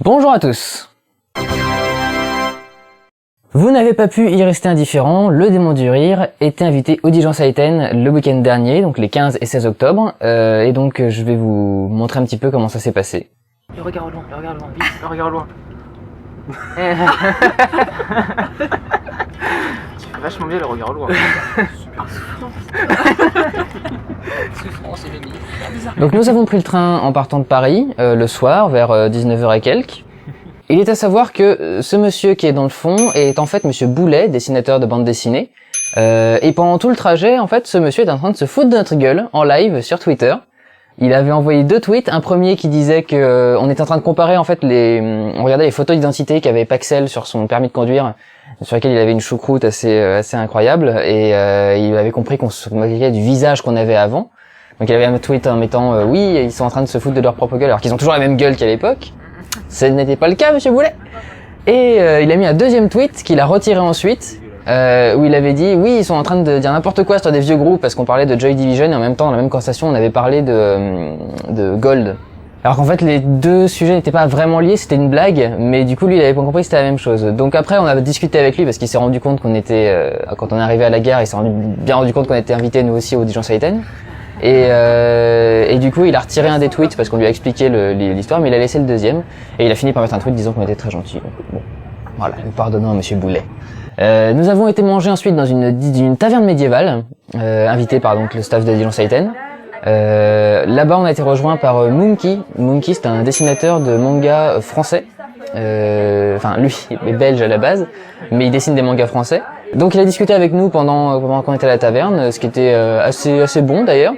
Bonjour à tous. Vous n'avez pas pu y rester indifférent, le démon du rire était invité au Dijon Saiten le week-end dernier, donc les 15 et 16 octobre, et donc je vais vous montrer un petit peu comment ça s'est passé. Le regard au loin, vite, le regard au loin. Tu fais vachement bien le regard au loin. Souffrance et limite. Donc nous avons pris le train en partant de Paris, le soir, vers 19h et quelques. Il est à savoir que ce monsieur qui est dans le fond est en fait monsieur Boulet, dessinateur de bande dessinée. Et pendant tout le trajet, en fait, ce monsieur est en train de se foutre de notre gueule en live sur Twitter. Il avait envoyé 2 tweets, un premier qui disait que on était en train de comparer en fait on regardait les photos d'identité qu'avait Paxel sur son permis de conduire, sur lequel il avait une choucroute assez incroyable, et il avait compris qu'on se moquait du visage qu'on avait avant. Donc il avait un tweet en mettant oui, ils sont en train de se foutre de leur propre gueule alors qu'ils ont toujours la même gueule qu'à l'époque. Ce n'était pas le cas, monsieur Boulet. Et il a mis un deuxième tweet qu'il a retiré ensuite, où il avait dit oui, ils sont en train de dire n'importe quoi sur des vieux groupes, parce qu'on parlait de Joy Division et en même temps dans la même conversation on avait parlé de Gold. Alors qu'en fait les deux sujets n'étaient pas vraiment liés, c'était une blague, mais du coup lui il avait pas compris que c'était la même chose. Donc après on a discuté avec lui parce qu'il s'est rendu compte qu'on était, quand on est arrivé à la gare, il s'est bien rendu compte qu'on était invités nous aussi au Dijon Saiten. Et du coup il a retiré un des tweets parce qu'on lui a expliqué l'histoire, mais il a laissé le deuxième et il a fini par mettre un tweet disant qu'on était très gentil. Bon, voilà, nous pardonnons à monsieur Boulet. Nous avons été manger ensuite dans une taverne médiévale, invité par donc le staff de Dijon Saiten. Là-bas on a été rejoint par Moonky. Moonky c'est un dessinateur de manga français. Enfin lui il est belge à la base, mais il dessine des mangas français. Donc il a discuté avec nous pendant qu'on était à la taverne, ce qui était assez bon d'ailleurs.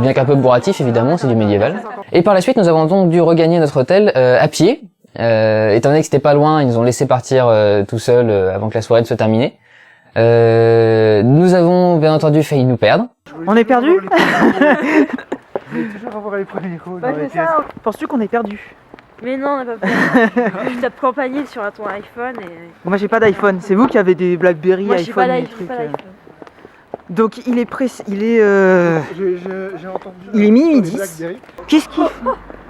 Bien qu'un peu bourratif évidemment, c'est du médiéval. Et par la suite nous avons donc dû regagner notre hôtel à pied. Étant donné que c'était pas loin, ils nous ont laissé partir tout seuls avant que la soirée ne soit terminée. Nous avons bien entendu failli nous perdre. On est perdu? Je vais toujours avoir les premiers rôles dans les c'est pièces. ça. Penses-tu qu'on est perdu? Mais non, on n'a pas peur. Je tape campanile sur ton iPhone et... Moi j'ai pas d'iPhone, c'est vous qui avez des Blackberry, Moi, j'ai pas iPhone, des d'iPhone. trucs. Donc il est J'ai entendu. Il est minuit 10. Blackberry. Qu'est-ce qu'il fait?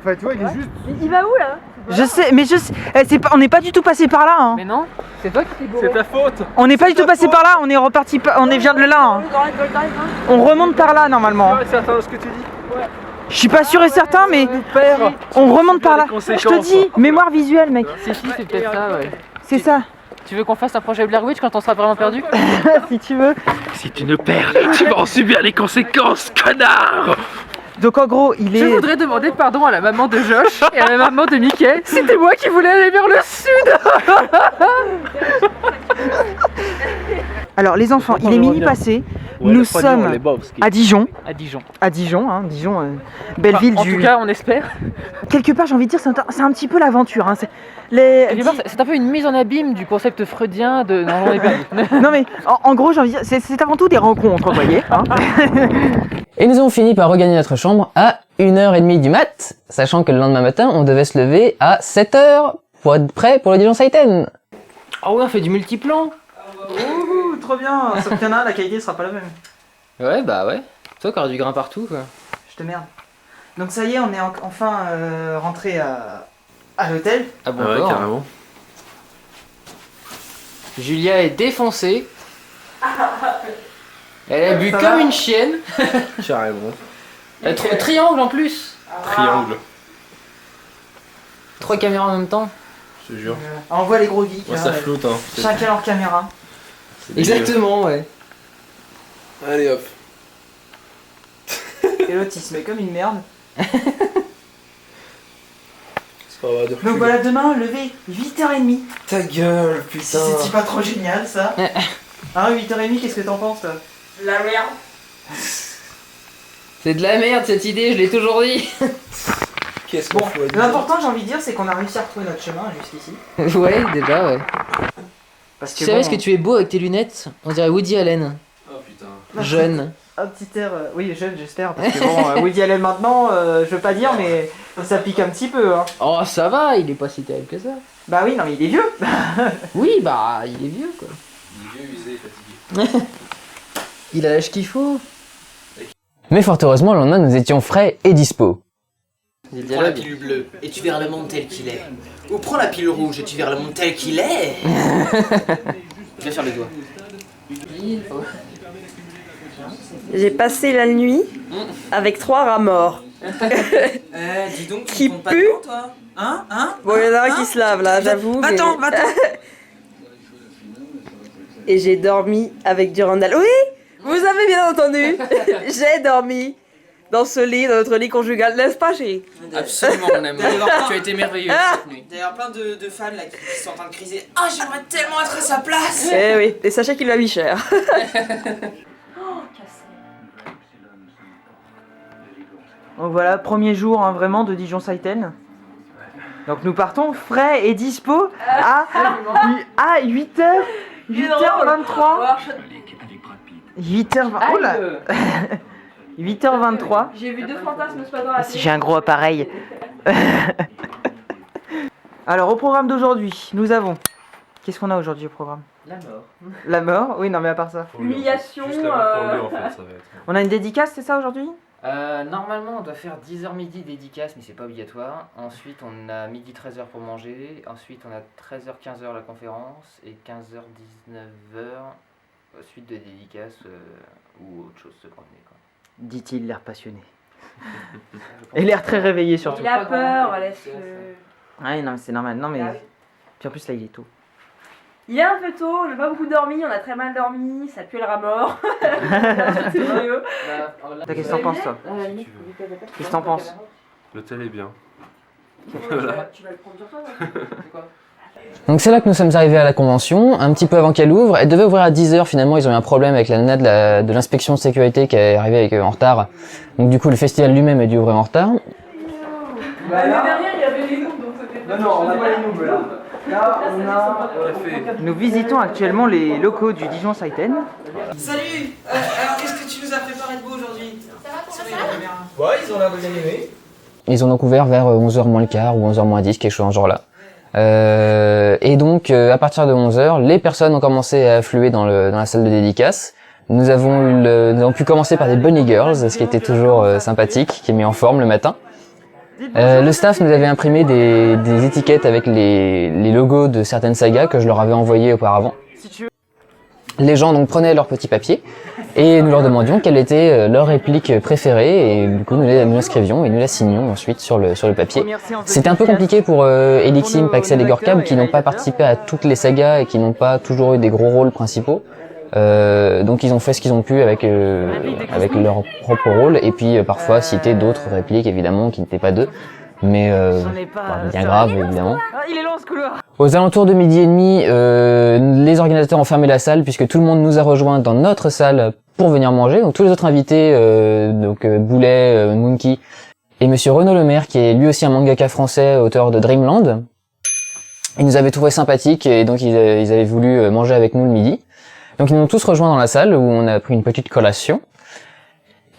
Enfin, tu vois, il est juste. Mais il va où là? Je sais, mais on n'est pas du tout passé par là. Hein. Mais non, c'est toi qui t'es bourré. C'est ta faute. On n'est pas du tout passé par là, on est reparti, on est vient de là. Hein. On remonte par là normalement. C'est attends ce que tu dis. Je suis pas sûr et certain, mais on remonte par là. Je te dis, mémoire visuelle, mec. C'est peut-être ça, ouais. C'est ça. Tu veux qu'on fasse un projet Blair Witch quand on sera vraiment perdu? Si tu veux. Si tu ne perds, tu vas en subir les conséquences, connard! Donc en gros, il Je est. voudrais demander pardon à la maman de Josh et à la maman de Mickey. C'était moi qui voulais aller vers le sud. Alors les enfants, il est minuit passé. Nous sommes à Dijon. À Dijon. À Dijon, hein, Dijon, belle ville En du. tout cas, on espère. Quelque part, j'ai envie de dire, c'est un petit peu l'aventure. Hein. C'est un peu une mise en abîme du concept freudien de. Non, on est perdu. Non mais, en gros, j'ai envie de dire, c'est avant tout des rencontres, vous voyez. Hein. Et nous avons fini par regagner notre chambre à 1h30 du mat, sachant que le lendemain matin on devait se lever à 7h pour être prêt pour le Dijon Saiten. Oh ouais, on fait du multiplan. Ouh, trop bien. Sauf qu'il y en a un, la qualité sera pas la même. Ouais, bah ouais. Toi qui auras du grain partout, quoi. Je te merde. Donc ça y est, on est enfin rentré à l'hôtel. Ah bon, Ouais, d'accord. carrément. Julia est défoncée. Elle a bu Ça comme va une chienne. Carrément. Triangle en plus. Triangle, 3 caméras en même temps. je te jure. On voit les gros geeks. Moi, hein, ça flotte, hein. chacun leur caméra. C'est dégueu. Exactement, ouais. Allez hop. Et l'autre, il se met comme une merde. C'est pas grave de Donc reculer. voilà, demain, lever 8h30. Ta gueule, Si putain. c'est pas trop génial, ça. Hein, 8h30, qu'est-ce que t'en penses, toi? La merde. C'est de la merde cette idée, je l'ai toujours dit. Qu'est-ce Bon, qu'on fout à dire? l'important, j'ai envie de dire, c'est qu'on a réussi à retrouver notre chemin jusqu'ici. Ouais, déjà, ouais. Parce Tu savais ce que tu es beau avec tes lunettes? On dirait Woody Allen. Oh putain. Jeune. Un petit air, oui, jeune, j'espère. Parce que bon, Woody Allen maintenant, je veux pas dire, mais ça pique un petit peu. Hein. Oh, ça va, il est pas si terrible que ça. Bah oui, non, mais il est vieux. Oui, bah, il est vieux, quoi. Il est vieux, usé, fatigué. Il a l'âge qu'il faut. Mais fort heureusement, le lendemain, nous étions frais et dispo. Des Prends la dialogues. pilule bleue et tu verras le monde tel qu'il est. Ou prends la pilule rouge et tu verras le monde tel qu'il est. Je vais faire le doigt. J'ai passé la nuit avec 3 rats morts. Dis donc, Qui tu comptes pas pue. dedans, toi? Hein? Bon, il y en a un qui se lave là, j'avoue. mais- Va-t'en. Et j'ai dormi avec Durandal. Oui, vous avez bien entendu. J'ai dormi dans ce lit, dans notre lit conjugal, n'est-ce pas, chérie? Absolument, mon amour. Tu as été merveilleuse cette nuit. D'ailleurs, plein de fans là qui sont en train de criser. Ah, j'aimerais tellement être à sa place. Eh oui, et sachez qu'il l'a mis cher. Donc voilà, premier jour hein, vraiment de Dijon Saiten. Donc nous partons frais et dispo à 8h. 8h23. 8h20. Oh là 8h23. J'ai vu 2 fantasmes ce matin dans la Si j'ai un gros appareil. Alors au programme d'aujourd'hui, nous avons. Qu'est-ce qu'on a aujourd'hui au programme? La mort. La mort? Oui, non mais à part ça. humiliation. Juste la mort pour lui, en fait, ça va être. On a une dédicace, c'est ça aujourd'hui? Normalement, on doit faire 10h midi dédicace, mais c'est pas obligatoire. Ensuite, on a midi 13h pour manger. Ensuite, on a 13h 15h la conférence et 15h 19h suite de dédicace ou autre chose se promener quoi. Dit-il, l'air passionné. Et l'air très réveillé surtout. Il a peur, laisse-le. Ouais, non mais c'est normal. Non mais. Ah oui. Puis en plus là il est tôt. Il est un peu tôt, on n'a pas beaucoup dormi, on a très mal dormi, ça pue le rat mort. C'est sérieux. Toi, qu'est-ce que t'en penses toi? Qu'est-ce que t'en penses? L'hôtel est bien. Tu vas le prendre sur toi. Donc c'est là que nous sommes arrivés à la convention, un petit peu avant qu'elle ouvre. Elle devait ouvrir à 10h, finalement ils ont eu un problème avec la nana de l'inspection de sécurité qui est arrivée avec en retard. Donc du coup le festival lui-même a dû ouvrir en retard. L'année dernière, il y avait les noobs, donc c'était. Non, on n'a pas les noobs là. Là, Nous visitons actuellement les locaux du Dijon Saiten. Salut. Alors, qu'est-ce que tu nous as préparé de beau aujourd'hui? Ça va pour la salle? Ouais, ils ont l'air de bien aimer. Ils ont donc ouvert vers 11h moins le quart ou 11h moins 10, quelque chose en ce genre-là. Et donc à partir de 11h, les personnes ont commencé à affluer dans la salle de dédicace. Nous avons pu commencer par des bunny girls, ce qui était toujours sympathique, qui est mis en forme le matin. Le staff nous avait imprimé des étiquettes avec les logos de certaines sagas que je leur avais envoyées auparavant. Les gens donc prenaient leur petit papier et nous leur demandions quelle était leur réplique préférée et du coup nous l'inscrivions et nous la signions ensuite sur le papier. C'était un peu compliqué pour Elixim, Paxel et Gorkab qui n'ont pas participé à toutes les sagas et qui n'ont pas toujours eu des gros rôles principaux. Donc ils ont fait ce qu'ils ont pu avec leur propre rôle et puis parfois citer d'autres répliques évidemment qui n'étaient pas d'eux, mais pas bien grave évidemment. Il est long ce couloir. Aux alentours de 12h30, les organisateurs ont fermé la salle puisque tout le monde nous a rejoints dans notre salle pour venir manger. Donc tous les autres invités, Boulet, Monkey et Monsieur Renaud Lemaire qui est lui aussi un mangaka français, auteur de Dreamland. Ils nous avaient trouvé sympathiques et donc ils avaient voulu manger avec nous le midi. Donc ils nous ont tous rejoints dans la salle où on a pris une petite collation.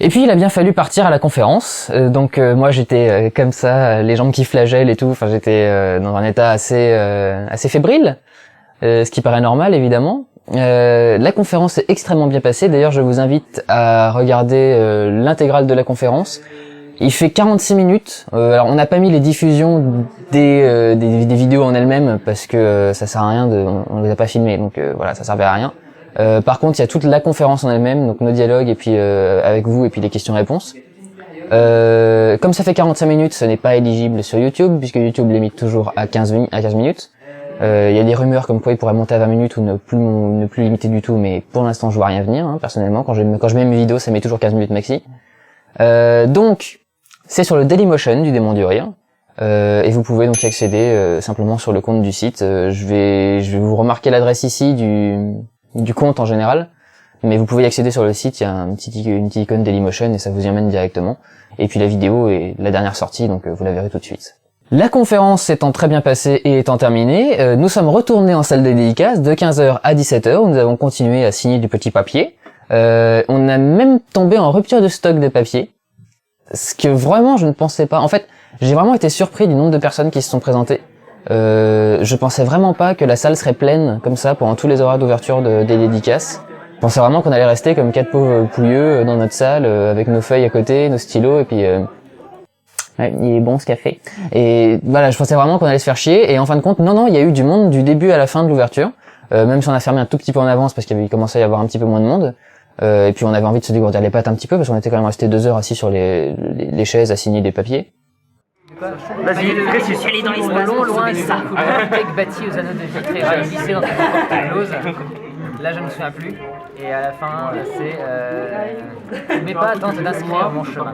Et puis il a bien fallu partir à la conférence. Moi j'étais comme ça, les jambes qui flagellent et tout. Enfin j'étais dans un état assez fébrile, ce qui paraît normal évidemment. La conférence est extrêmement bien passée. D'ailleurs je vous invite à regarder l'intégrale de la conférence. Il fait 46 minutes. Alors on n'a pas mis les diffusions des vidéos en elles-mêmes parce que ça sert à rien on les a pas filmées. Donc voilà, ça servait à rien. Par contre, il y a toute la conférence en elle-même, donc nos dialogues et puis avec vous et puis les questions-réponses. Comme ça fait 45 minutes, ce n'est pas éligible sur YouTube puisque YouTube limite toujours à 15 minutes. Il y a des rumeurs comme quoi il pourrait monter à 20 minutes ou ne plus limiter du tout, mais pour l'instant je vois rien venir. Hein, personnellement, quand je mets mes vidéos, ça met toujours 15 minutes maxi. Donc c'est sur le Dailymotion du Démon du Rire. Et vous pouvez donc y accéder simplement sur le compte du site. Je vais vous remarquer l'adresse ici du compte en général, mais vous pouvez y accéder sur le site, il y a une petite icône Dailymotion et ça vous y emmène directement. Et puis la vidéo est la dernière sortie, donc vous la verrez tout de suite. La conférence s'étant très bien passée et étant terminée, nous sommes retournés en salle de dédicace de 15h à 17h où nous avons continué à signer du petit papier. On a même tombé en rupture de stock de papier, ce que vraiment je ne pensais pas. En fait, j'ai vraiment été surpris du nombre de personnes qui se sont présentées. Je pensais vraiment pas que la salle serait pleine comme ça pendant tous les horaires d'ouverture des dédicaces. Je pensais vraiment qu'on allait rester comme 4 pauvres pouilleux dans notre salle avec nos feuilles à côté, nos stylos et puis Ouais, il est bon ce café. Et voilà, je pensais vraiment qu'on allait se faire chier. Et en fin de compte, non, il y a eu du monde du début à la fin de l'ouverture. Même si on a fermé un tout petit peu en avance parce qu'il avait commencé à y avoir un petit peu moins de monde. Et puis on avait envie de se dégourdir les pattes un petit peu parce qu'on était quand même resté 2 heures assis sur les chaises à signer des papiers. Vas-y, précise. Elle est dans l'espace, loin de ça. Bibliothèque bâtie aux anneaux de vitre et réalisée dans une porte close. Là, je ne me souviens plus. Et à la fin, c'est n'oublie pas attendre d'inscrire mon chemin.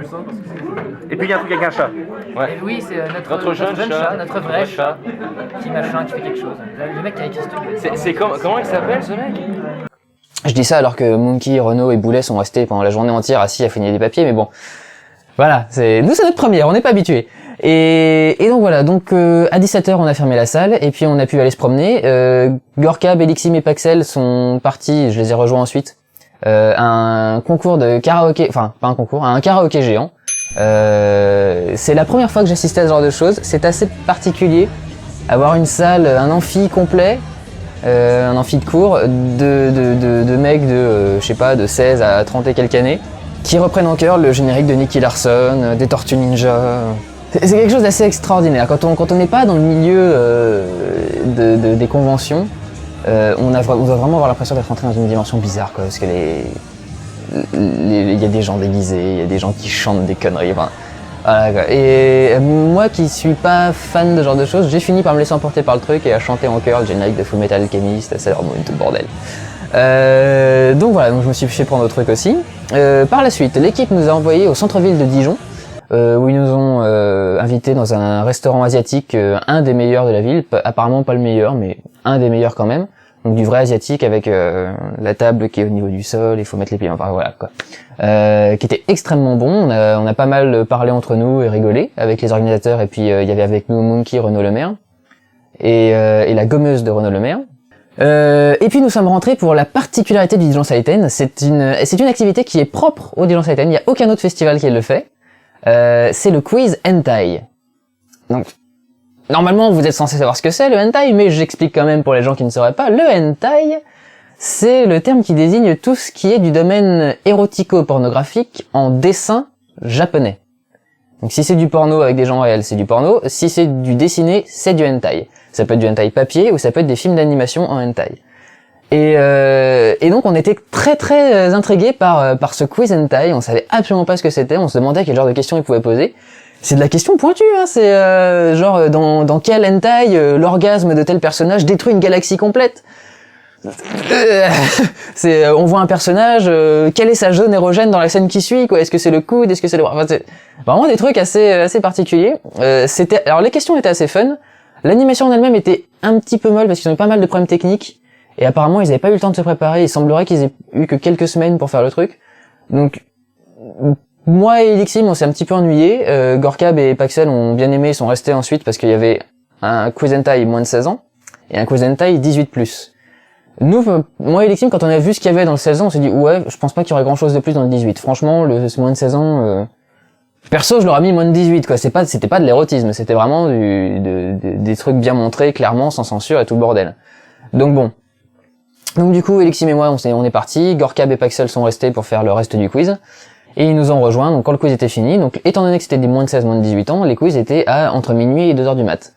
Et puis il y a un truc avec un chat. Et oui, c'est notre jeune chat, notre vrai chat, qui machin, qui fait quelque chose. Le mec qui a écrit ce truc. Comment il s'appelle ce mec? Je dis ça alors que Monkey, Renaud et Boulet sont restés pendant la journée entière assis à finir des papiers, mais bon. Voilà, nous c'est notre première, on n'est pas habitués. Et donc voilà, donc à 17h on a fermé la salle et puis on a pu aller se promener. Gorka, Belixim et Paxel sont partis, je les ai rejoints ensuite. Un concours de karaoké, enfin pas un concours, un karaoké géant. C'est la première fois que j'assistais à ce genre de choses, c'est assez particulier. Avoir une salle, un amphi complet, un amphi de cours de mecs de, je sais pas, de 16 à 30 et quelques années, qui reprennent en chœur le générique de Nicky Larson, des Tortues Ninja. C'est quelque chose d'assez extraordinaire. Quand on n'est pas dans le milieu des conventions, on doit vraiment avoir l'impression d'être entré dans une dimension bizarre, quoi, parce que il y a des gens déguisés, il y a des gens qui chantent des conneries. Enfin, voilà, quoi. Et moi qui suis pas fan de ce genre de choses, j'ai fini par me laisser emporter par le truc et à chanter en chœur le générique de Full Metal Alchemist, Sailor Moon, tout le bordel. Donc voilà, donc je me suis fait prendre au truc aussi. Par la suite, l'équipe nous a envoyés au centre-ville de Dijon, où ils nous ont invités dans un restaurant asiatique, un des meilleurs de la ville, apparemment pas le meilleur, mais un des meilleurs quand même. Donc du vrai asiatique avec la table qui est au niveau du sol, il faut mettre les pieds, enfin voilà quoi. Qui était extrêmement bon, on a pas mal parlé entre nous et rigolé avec les organisateurs, et puis il y avait avec nous Monkey, Renaud Le Maire, et la gommeuse de Renaud Le Maire. Et puis nous sommes rentrés pour la particularité du Dijon Saiten. C'est une activité qui est propre au Dijon Saiten, il n'y a aucun autre festival qui le fait. C'est le quiz hentai. Donc, normalement vous êtes censé savoir ce que c'est le hentai, mais j'explique quand même pour les gens qui ne sauraient pas. Le hentai, c'est le terme qui désigne tout ce qui est du domaine érotico-pornographique en dessin japonais. Donc si c'est du porno avec des gens réels, c'est du porno. Si c'est du dessiné, c'est du hentai. Ça peut être du hentai papier ou ça peut être des films d'animation en hentai. Et donc on était très très intrigués par ce quiz hentai. On savait absolument pas ce que c'était. On se demandait quel genre de questions il pouvait poser. C'est de la question pointue, hein. C'est genre dans quel hentai l'orgasme de tel personnage détruit une galaxie complète. On voit un personnage, quelle est sa zone érogène dans la scène qui suit, quoi. Est-ce que c'est le coude, est-ce que c'est le bras, enfin, c'est vraiment des trucs assez particuliers. Alors les questions étaient assez fun. L'animation en elle-même était un petit peu molle parce qu'ils ont eu pas mal de problèmes techniques et apparemment ils avaient pas eu le temps de se préparer. Il semblerait qu'ils aient eu que quelques semaines pour faire le truc. Donc moi et Elixim on s'est un petit peu ennuyés. Gorkab et Paxel ont bien aimé, ils sont restés ensuite parce qu'il y avait un quiz hentai moins de 16 ans et un quiz hentai 18+. Nous, moi et Elixim, quand on a vu ce qu'il y avait dans le 16 ans, on s'est dit ouais, je pense pas qu'il y aurait grand chose de plus dans le 18. Franchement, le moins de 16 ans, perso, je l'aurais mis moins de 18, quoi. C'était pas de l'érotisme, c'était vraiment des trucs bien montrés, clairement, sans censure et tout le bordel. Donc bon. Donc du coup, Elixim et moi, on est partis. Gorkab et Paxel sont restés pour faire le reste du quiz. Et ils nous ont rejoints, donc quand le quiz était fini, donc étant donné que c'était des moins de 16, moins de 18 ans, les quiz étaient à entre minuit et 2h du mat.